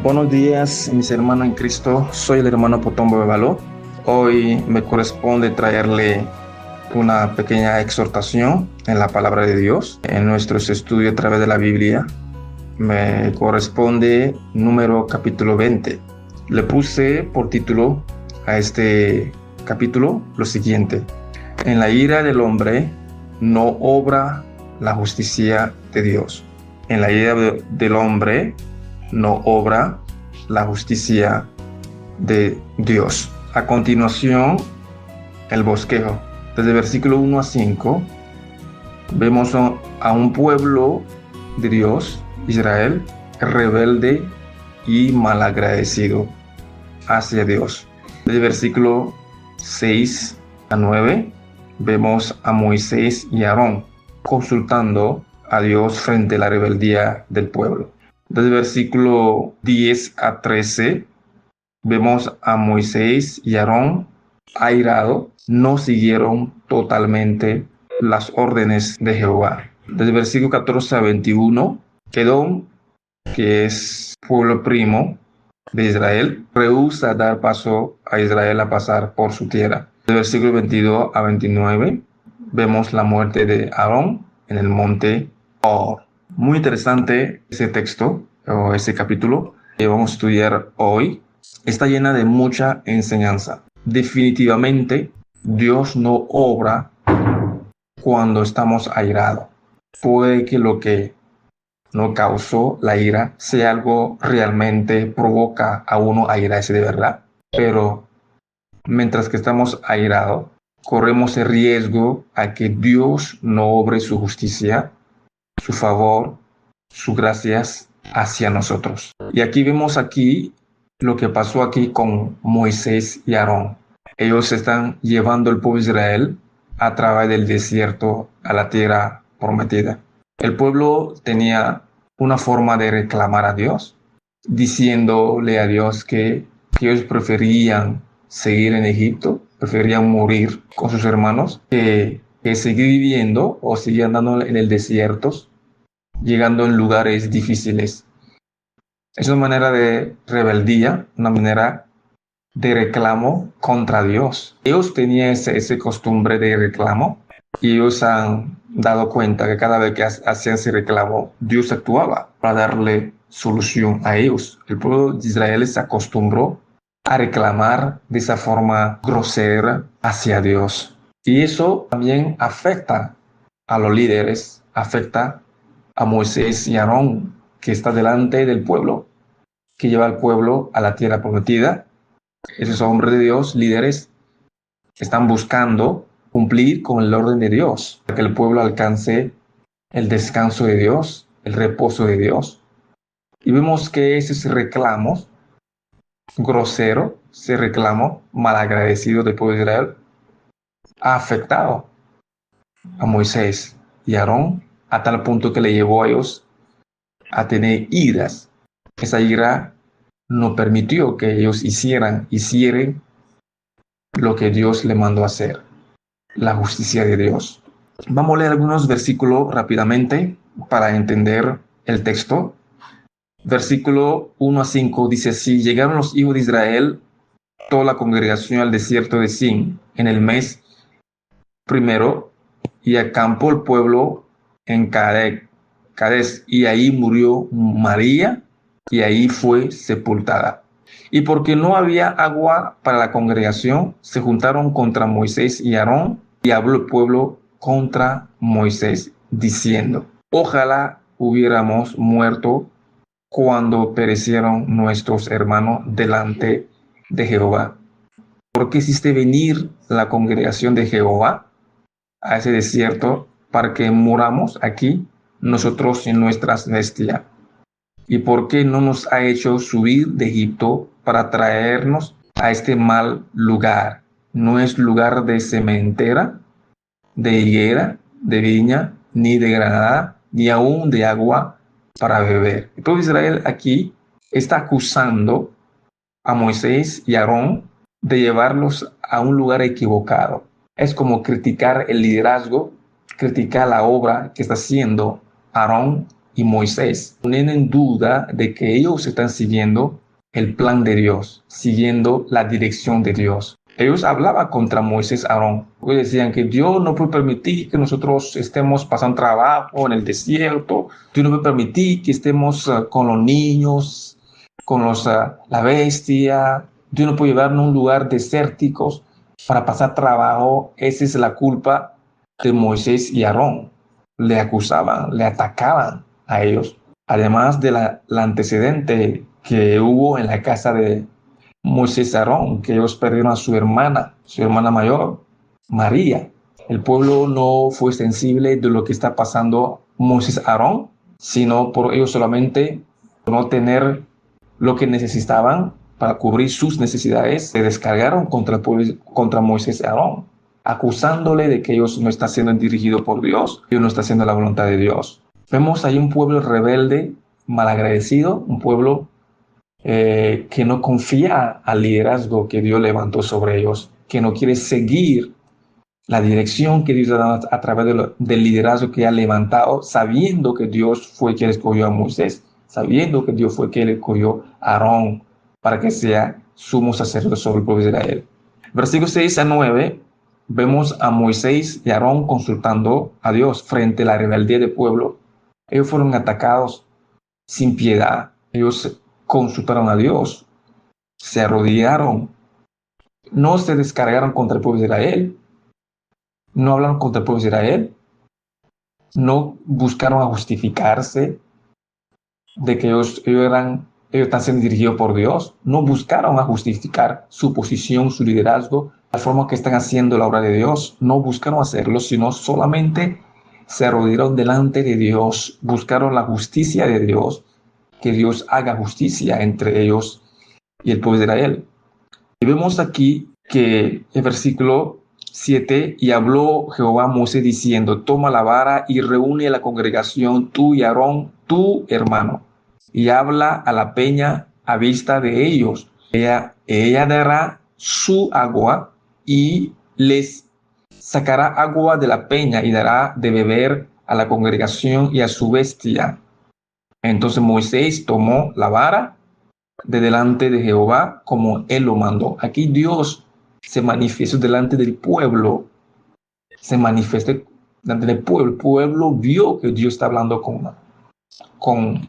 Buenos días, mis hermanos en Cristo. Soy el hermano Potombo Bebalo. Hoy me corresponde traerle una pequeña exhortación en la palabra de Dios. En nuestros estudios a través de la Biblia me corresponde número capítulo 20. Le puse por título a este capítulo lo siguiente: en la ira del hombre no obra la justicia de Dios. En la ira del hombre no obra la justicia de Dios. A continuación, el bosquejo. Desde el versículo 1 a 5, vemos a un pueblo de Dios, Israel, rebelde y malagradecido hacia Dios. Desde el versículo 6 a 9, vemos a Moisés y Aarón consultando a Dios frente a la rebeldía del pueblo. Desde el versículo 10 a 13, vemos a Moisés y Aarón airado, no siguieron totalmente las órdenes de Jehová. Desde el versículo 14 a 21, Edom, que es pueblo primo de Israel, rehúsa dar paso a Israel a pasar por su tierra. Desde el versículo 22 a 29, vemos la muerte de Aarón en el monte Hor. Muy interesante ese texto o ese capítulo que vamos a estudiar hoy. Está llena de mucha enseñanza. Definitivamente, Dios no obra cuando estamos airados. Puede que lo que nos causó la ira sea algo realmente provoca a uno a airarse de verdad, pero mientras que estamos airados, corremos el riesgo a que Dios no obre su justicia, su favor, sus gracias hacia nosotros. Y aquí vemos lo que pasó aquí con Moisés y Aarón. Ellos están llevando al pueblo de Israel a través del desierto a la tierra prometida. El pueblo tenía una forma de reclamar a Dios, diciéndole a Dios que ellos preferían seguir en Egipto, preferían morir con sus hermanos, que seguir viviendo o seguir andando en el desierto, llegando en lugares difíciles. Es una manera de rebeldía, una manera de reclamo contra Dios. Ellos tenían esa costumbre de reclamo y ellos han dado cuenta que cada vez que hacían ese reclamo, Dios actuaba para darle solución a ellos. El pueblo de Israel se acostumbró a reclamar de esa forma grosera hacia Dios. Y eso también afecta a los líderes, afecta a Moisés y Aarón, que está delante del pueblo, que lleva al pueblo a la tierra prometida. Esos hombres de Dios, líderes, están buscando cumplir con el orden de Dios, para que el pueblo alcance el descanso de Dios, el reposo de Dios. Y vemos que ese reclamo grosero, ese reclamo malagradecido del pueblo de Israel, ha afectado a Moisés y a Aarón a tal punto que le llevó a ellos a tener iras. Esa ira no permitió que ellos hicieran lo que Dios le mandó a hacer, la justicia de Dios. Vamos a leer algunos versículos rápidamente para entender el texto. Versículo 1 a 5 dice así: llegaron los hijos de Israel, toda la congregación, al desierto de Sin en el mes primero, y acampó el pueblo en Cades, y ahí murió María, y ahí fue sepultada. Y porque no había agua para la congregación, se juntaron contra Moisés y Aarón, y habló el pueblo contra Moisés, diciendo: ojalá hubiéramos muerto cuando perecieron nuestros hermanos delante de Jehová. ¿Por qué hiciste venir la congregación de Jehová a ese desierto para que muramos aquí nosotros en nuestras bestias? ¿Y por qué no nos ha hecho subir de Egipto para traernos a este mal lugar? No es lugar de sementera, de higuera, de viña, ni de granada, ni aún de agua para beber. El pueblo de Israel aquí está acusando a Moisés y a Aarón de llevarlos a un lugar equivocado. Es como criticar el liderazgo, criticar la obra que está haciendo Aarón y Moisés, poniendo en duda de que ellos están siguiendo el plan de Dios, siguiendo la dirección de Dios. Ellos hablaban contra Moisés y Aarón. Ellos decían que Dios no puede permitir que nosotros estemos pasando trabajo en el desierto. Dios no puede permitir que estemos con los niños, con la bestia. Dios no puede llevarnos a un lugar desértico para pasar trabajo. Esa es la culpa de Moisés y Aarón. Le acusaban, le atacaban a ellos. Además de la antecedente que hubo en la casa de Moisés y Aarón, que ellos perdieron a su hermana mayor, María. El pueblo no fue sensible de lo que está pasando Moisés y Aarón, sino por ellos solamente no tener lo que necesitaban para cubrir sus necesidades, se descargaron contra el pueblo, contra Moisés y Aarón, acusándole de que ellos no están siendo dirigidos por Dios, ellos no están haciendo la voluntad de Dios. Vemos ahí un pueblo rebelde, malagradecido, un pueblo que no confía al liderazgo que Dios levantó sobre ellos, que no quiere seguir la dirección que Dios ha dado a través del liderazgo que ha levantado, sabiendo que Dios fue quien escogió a Moisés, sabiendo que Dios fue quien escogió a Aarón para que sea sumo sacerdote sobre el pueblo de Israel. Versículos 6 a 9, vemos a Moisés y Aarón consultando a Dios frente a la rebeldía del pueblo. Ellos fueron atacados sin piedad. Ellos consultaron a Dios, se arrodillaron, no se descargaron contra el pueblo de Israel, no hablaron contra el pueblo de Israel, no buscaron a justificarse de que ellos están siendo dirigidos por Dios, no buscaron a justificar su posición, su liderazgo, la forma que están haciendo la obra de Dios, no buscaron hacerlo, sino solamente se arrodillaron delante de Dios, buscaron la justicia de Dios, que Dios haga justicia entre ellos y el pueblo de Israel. Y vemos aquí que el versículo 7, y habló Jehová a Moisés diciendo, toma la vara y reúne a la congregación, tú y Aarón, tu hermano, y habla a la peña a vista de ellos. Ella dará su agua y les sacará agua de la peña y dará de beber a la congregación y a su bestia. Entonces Moisés tomó la vara de delante de Jehová como él lo mandó. Aquí Dios se manifiesta delante del pueblo, se manifiesta delante del pueblo. El pueblo vio que Dios está hablando con,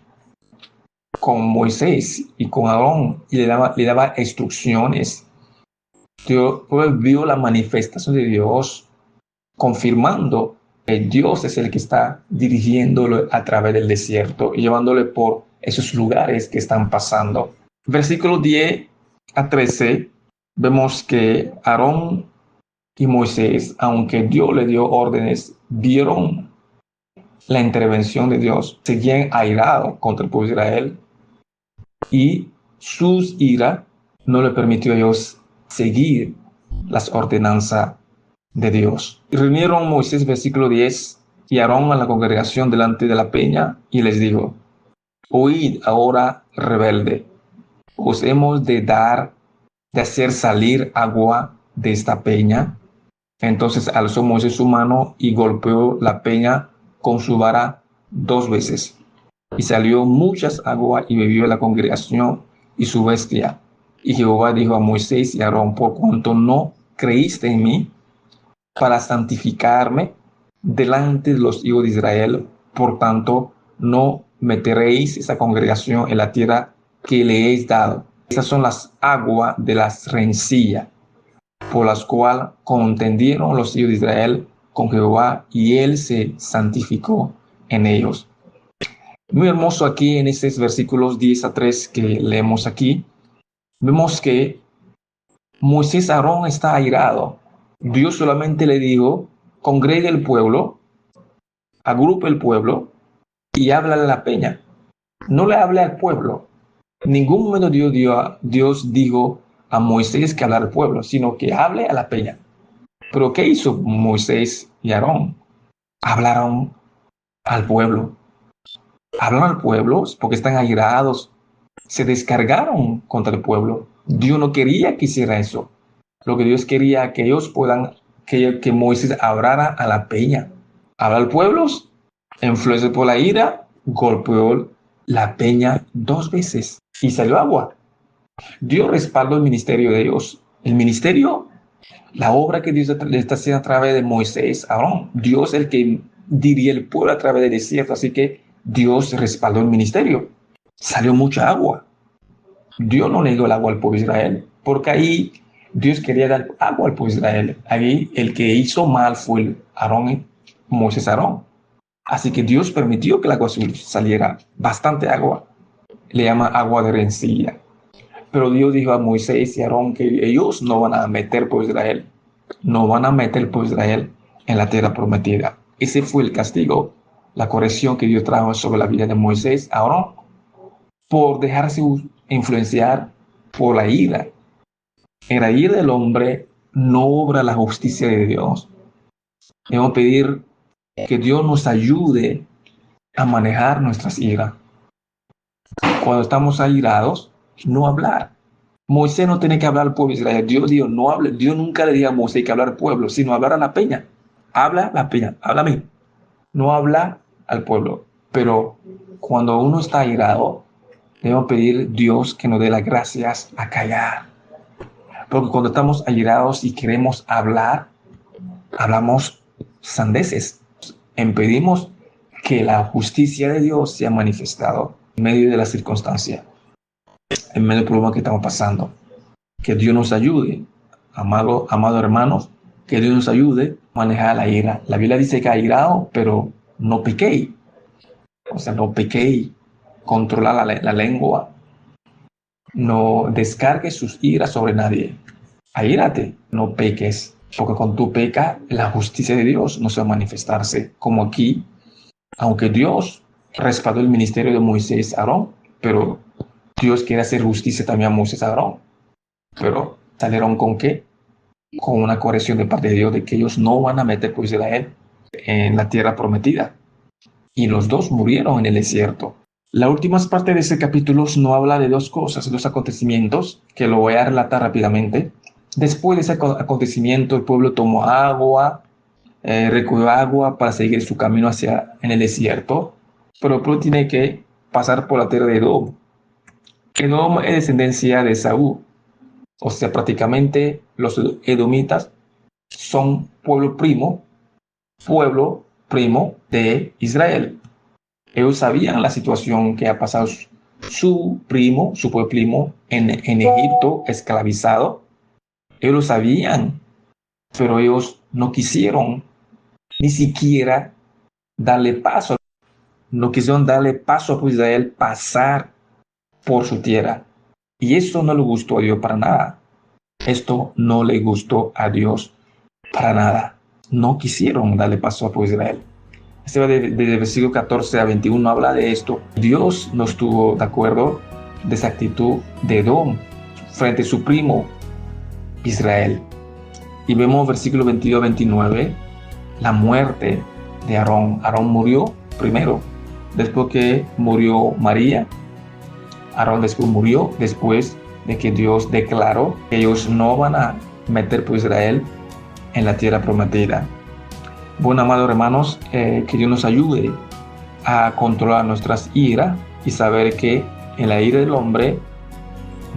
con Moisés y con Aarón y le daba instrucciones. Dios vio la manifestación de Dios confirmando que Dios es el que está dirigiéndolo a través del desierto y llevándole por esos lugares que están pasando. Versículo 10 a 13, vemos que Aarón y Moisés, aunque Dios le dio órdenes, vieron la intervención de Dios, seguían airados contra el pueblo de Israel y su ira no le permitió a ellos seguir las ordenanzas de Dios. Y reunieron Moisés, versículo 10, y Aarón a la congregación delante de la peña y les dijo, oíd ahora, rebelde, os hemos de hacer salir agua de esta peña. Entonces alzó Moisés su mano y golpeó la peña con su vara 2 veces. Y salió muchas aguas y bebió la congregación y su bestia. Y Jehová dijo a Moisés y a Aarón, por cuanto no creíste en mí para santificarme delante de los hijos de Israel, por tanto no meteréis esa congregación en la tierra que le he dado. Esas son las aguas de las rencillas, por las cuales contendieron los hijos de Israel con Jehová, y él se santificó en ellos. Muy hermoso aquí en estos versículos 10 a 3 que leemos aquí. Vemos que Moisés Aarón está airado. Dios solamente le dijo, congregue el pueblo, agrupe el pueblo y háblale a la peña. No le hable al pueblo. En ningún momento Dios dijo a Moisés que hablar al pueblo, sino que hable a la peña. Pero ¿qué hizo Moisés y Aarón? Hablaron al pueblo. Hablaron al pueblo porque están airados. Se descargaron contra el pueblo. Dios no quería que hiciera eso. Lo que Dios quería que ellos puedan, que Moisés hablara a la peña. Habla al pueblo, influenciado por la ira, golpeó la peña 2 veces y salió agua. Dios respaldó el ministerio de Dios. El ministerio, la obra que Dios está haciendo a través de Moisés, Aarón. Dios es el que diría el pueblo a través del desierto. Así que Dios respaldó el ministerio. Salió mucha agua. Dios no negó el agua al pueblo de Israel, porque ahí Dios quería dar agua al pueblo de Israel. Ahí el que hizo mal fue Aarón, Moisés Aarón. Así que Dios permitió que el agua saliera, bastante agua. Le llama agua de rencilla. Pero Dios dijo a Moisés y a Aarón que ellos no van a meter por Israel, no van a meter por Israel en la tierra prometida. Ese fue el castigo, la corrección que Dios trajo sobre la vida de Moisés, Aarón, por dejarse influenciar por la ira. En la ira del hombre no obra la justicia de Dios. Debemos pedir que Dios nos ayude a manejar nuestras iras. Cuando estamos airados, no hablar. Moisés no tiene que hablar al pueblo de Israel. Dios dijo, no hable. Dios nunca le dijo a Moisés que hablar al pueblo, sino hablar a la peña. Habla la peña, habla a mí. No habla al pueblo. Pero cuando uno está airado, debemos pedir a Dios que nos dé las gracias a callar. Porque cuando estamos airados y queremos hablar, hablamos sandeces. Impedimos que la justicia de Dios sea manifestado en medio de la circunstancia, en medio del problema que estamos pasando. Que Dios nos ayude, amados hermanos, que Dios nos ayude a manejar la ira. La Biblia dice que airado, pero no pequéis. O sea, no pequéis, controlar la lengua. No descargues sus iras sobre nadie. Aírate, no peques, porque cuando tú pecas, la justicia de Dios no se va a manifestarse. Como aquí, aunque Dios respaldó el ministerio de Moisés Aarón, pero Dios quiere hacer justicia también a Moisés Aarón. Pero salieron con qué? Con una corrección de parte de Dios de que ellos no van a meter por Israel en la tierra prometida. Y los dos murieron en el desierto. La última parte de ese capítulo nos habla de 2 cosas, 2 acontecimientos, que lo voy a relatar rápidamente. Después de ese acontecimiento, el pueblo tomó agua, recogió agua para seguir su camino en el desierto. Pero el pueblo tiene que pasar por la tierra de Edom. Edom es descendencia de Saúl. O sea, prácticamente los edomitas son pueblo primo de Israel. Ellos sabían la situación que ha pasado su pueblo primo en Egipto, esclavizado. Ellos lo sabían, pero ellos no quisieron ni siquiera darle paso. No quisieron darle paso a Israel pasar por su tierra. Y esto no le gustó a Dios para nada. Esto no le gustó a Dios para nada. No quisieron darle paso a Israel. Este va desde el versículo 14 a 21 habla de esto. Dios no estuvo de acuerdo de esa actitud de Edom frente a su primo Israel. Y vemos versículo 22 a 29, la muerte de Aarón. Aarón murió primero. Después que murió María, Aarón después murió, después de que Dios declaró que ellos no van a meter por Israel en la tierra prometida. Bueno, amados hermanos, que Dios nos ayude a controlar nuestras iras y saber que en la ira del hombre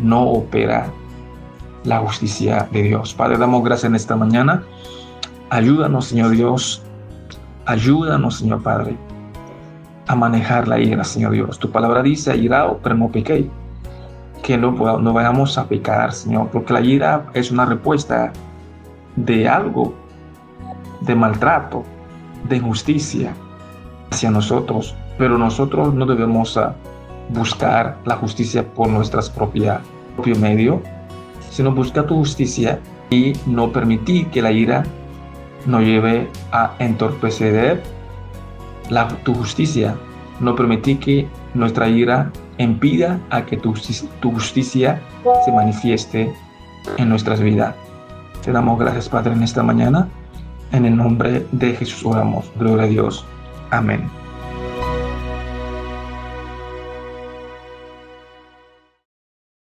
no opera la justicia de Dios. Padre, damos gracias en esta mañana. Ayúdanos, Señor Dios. Ayúdanos, Señor Padre, a manejar la ira, Señor Dios. Tu palabra dice, airado, pero no pequéis. Que no vayamos a pecar, Señor, porque la ira es una respuesta de algo, de maltrato, de injusticia hacia nosotros. Pero nosotros no debemos buscar la justicia por nuestros propios medios, sino buscar tu justicia y no permitir que la ira nos lleve a entorpecer tu justicia. No permitir que nuestra ira impida a que tu justicia se manifieste en nuestras vidas. Te damos gracias, Padre, en esta mañana. En el nombre de Jesús oramos. Gloria a Dios. Amén.